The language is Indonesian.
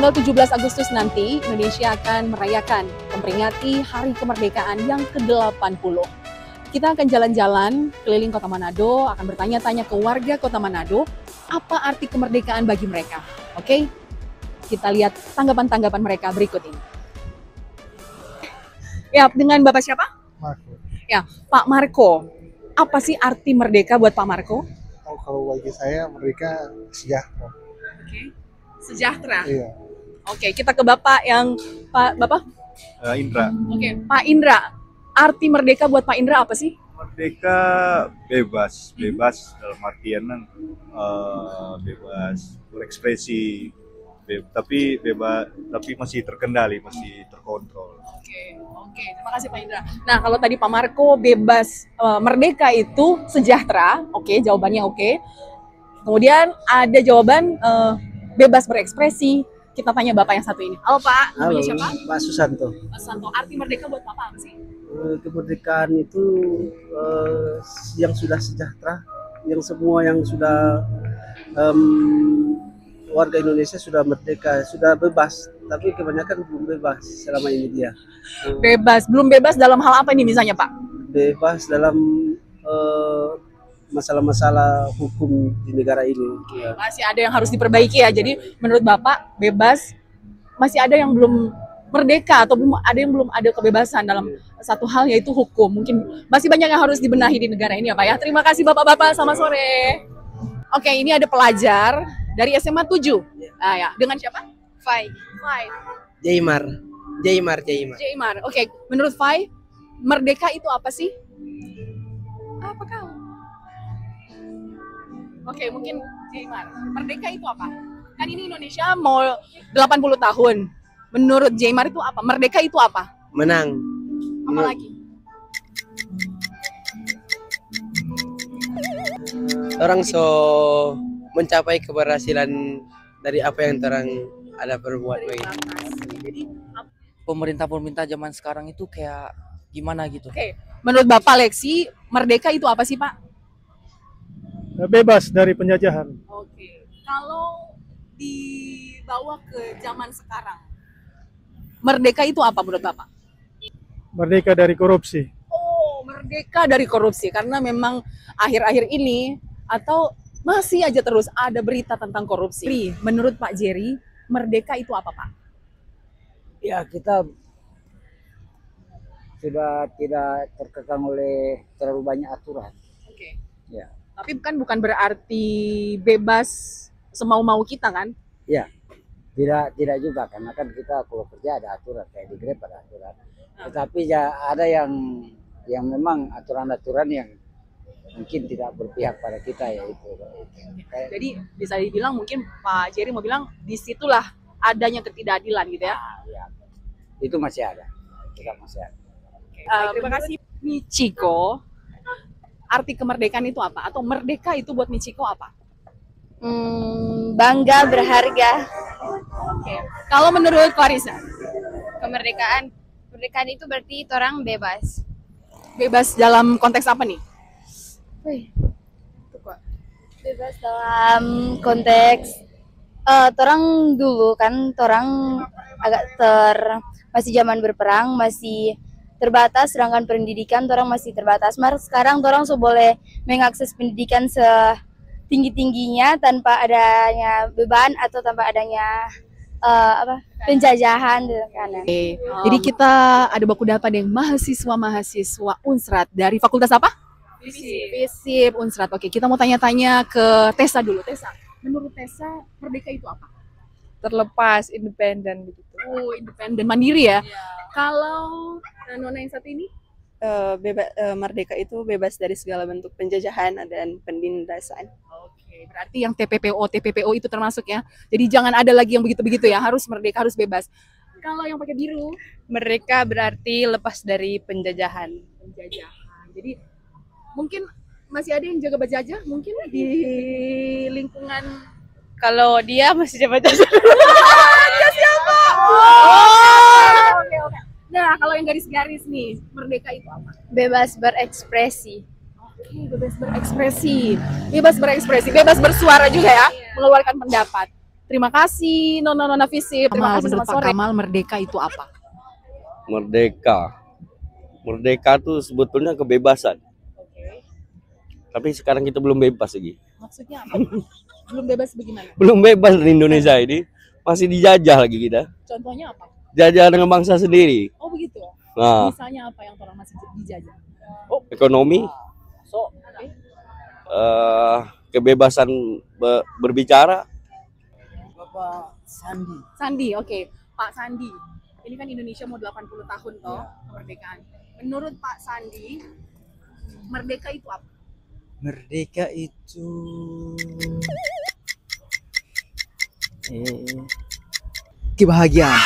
Tanggal 17 Agustus nanti, Indonesia akan merayakan, memperingati Hari Kemerdekaan yang ke-80. Kita akan jalan-jalan keliling Kota Manado, akan bertanya-tanya ke warga Kota Manado, apa arti kemerdekaan bagi mereka. Oke? Kita lihat tanggapan-tanggapan mereka berikut ini. Ya, dengan Bapak siapa? Marco. Ya, Pak Marco. Apa sih arti merdeka buat Pak Marco? Kalau bagi saya merdeka sejahtera. Oke. Sejahtera. Iya. Oke, kita ke Bapak yang Bapak. Indra. Oke, Pak Indra. Arti merdeka buat Pak Indra apa sih? Merdeka bebas dalam artian bebas berekspresi, tapi masih terkendali, masih terkontrol. Oke, terima kasih Pak Indra. Nah, kalau tadi Pak Marco bebas merdeka itu sejahtera, oke, jawabannya oke. Kemudian ada jawaban bebas berekspresi. Kita tanya Bapak yang satu ini. Halo Pak, namanya siapa? Pak Susanto. Pak Santo, arti merdeka buat Bapak apa sih? Kemerdekaan itu yang sudah sejahtera, yang semua yang sudah warga Indonesia sudah merdeka, sudah bebas, tapi kebanyakan belum bebas selama ini dia. Bebas, belum bebas dalam hal apa ini misalnya Pak? Bebas dalam masalah-masalah hukum di negara ini. Ya. Masih ada yang harus diperbaiki ya. Jadi menurut Bapak bebas, masih ada yang belum merdeka atau belum ada kebebasan dalam satu hal yaitu hukum. Mungkin masih banyak yang harus dibenahi di negara ini ya Pak ya. Terima kasih Bapak-bapak, selamat sore. Oke, ini ada pelajar dari SMA 7. Ah ya, dengan siapa? Fai. Jaimar. Oke, menurut Fai, merdeka itu apa sih? Apa kau? Oke, mungkin Jaimar. Merdeka itu apa? Kan ini Indonesia mau 80 tahun. Menurut Jaimar itu apa? Merdeka itu apa? Menang. Apa lagi? Orang mencapai keberhasilan dari apa yang terang ada perbuat. Jadi, Pemerintah zaman sekarang itu kayak gimana gitu. oke. Menurut Bapak Leksi, merdeka itu apa sih, Pak? Bebas dari penjajahan. Oke. Kalau dibawa ke zaman sekarang, merdeka itu apa menurut Bapak? Merdeka dari korupsi. Oh, merdeka dari korupsi. Karena memang akhir-akhir ini, atau masih aja terus ada berita tentang korupsi. Menurut Pak Jerry, merdeka itu apa, Pak? Ya, kita sudah tidak terkekang oleh terlalu banyak aturan. Oke. Ya. Tapi bukan berarti bebas semau-mau kita kan? Ya, tidak juga karena kan kita kalau kerja ada aturan, kayak di Grab ada aturan. Tetapi ya ada yang memang aturan-aturan yang mungkin tidak berpihak pada kita ya itu. Jadi bisa dibilang mungkin Pak Jerry mau bilang disitulah adanya ketidakadilan gitu ya? Ya, itu masih ada. Kita masih ada. Terima kasih Michiko. Arti kemerdekaan itu apa? Atau merdeka itu buat Michiko apa? Bangga, berharga. Oke. Kalau menurut Clarissa? Kemerdekaan itu berarti orang bebas. Bebas dalam konteks apa nih? Bebas dalam konteks orang dulu kan orang agak masih zaman berperang, masih terbatas, sedangkan pendidikan orang masih terbatas. Sekarang orang boleh mengakses pendidikan setinggi-tingginya tanpa adanya beban atau tanpa adanya penjajahan kan. Jadi kita ada baku data dengan mahasiswa Unsrat dari fakultas apa? Fisip Unsrat. Oke, kita mau tanya-tanya ke Tessa dulu. Tessa, menurut Tessa merdeka itu apa? Terlepas, independen begitu. Oh, independen, mandiri ya. Kalau Nona yang satu ini? Merdeka itu bebas dari segala bentuk penjajahan dan penindasan. Oke, berarti yang TPPO itu termasuk ya. Jadi jangan ada lagi yang begitu-begitu ya, harus merdeka, harus bebas. Kalau yang pakai biru? Merdeka berarti lepas dari penjajahan. Jadi mungkin masih ada yang jaga penjajah mungkin di lingkungan. Kalau dia masih jabat jajah. Dia siapa? Oke. Nah, kalau yang garis-garis nih, merdeka itu apa? Bebas berekspresi. Oke, bebas berekspresi, bebas bersuara juga ya, mengeluarkan pendapat. Terima kasih Nona Visip. Terima kasih Menurut selamat Pak sore. Kamal, merdeka itu apa? Merdeka tuh sebetulnya kebebasan. Tapi sekarang kita belum bebas lagi. Maksudnya apa? Belum bebas bagaimana? Belum bebas di Indonesia ini. Masih dijajah lagi kita. Contohnya apa? Jajah dengan bangsa sendiri. Oh begitu. Nah, Misalnya apa yang orang masih dijajah? ekonomi, kebebasan berbicara. Bapak Sandi. Sandi, oke. Pak Sandi. Ini kan Indonesia mau 80 tahun toh kemerdekaan. Menurut Pak Sandi, merdeka itu apa? Merdeka itu kebahagiaan.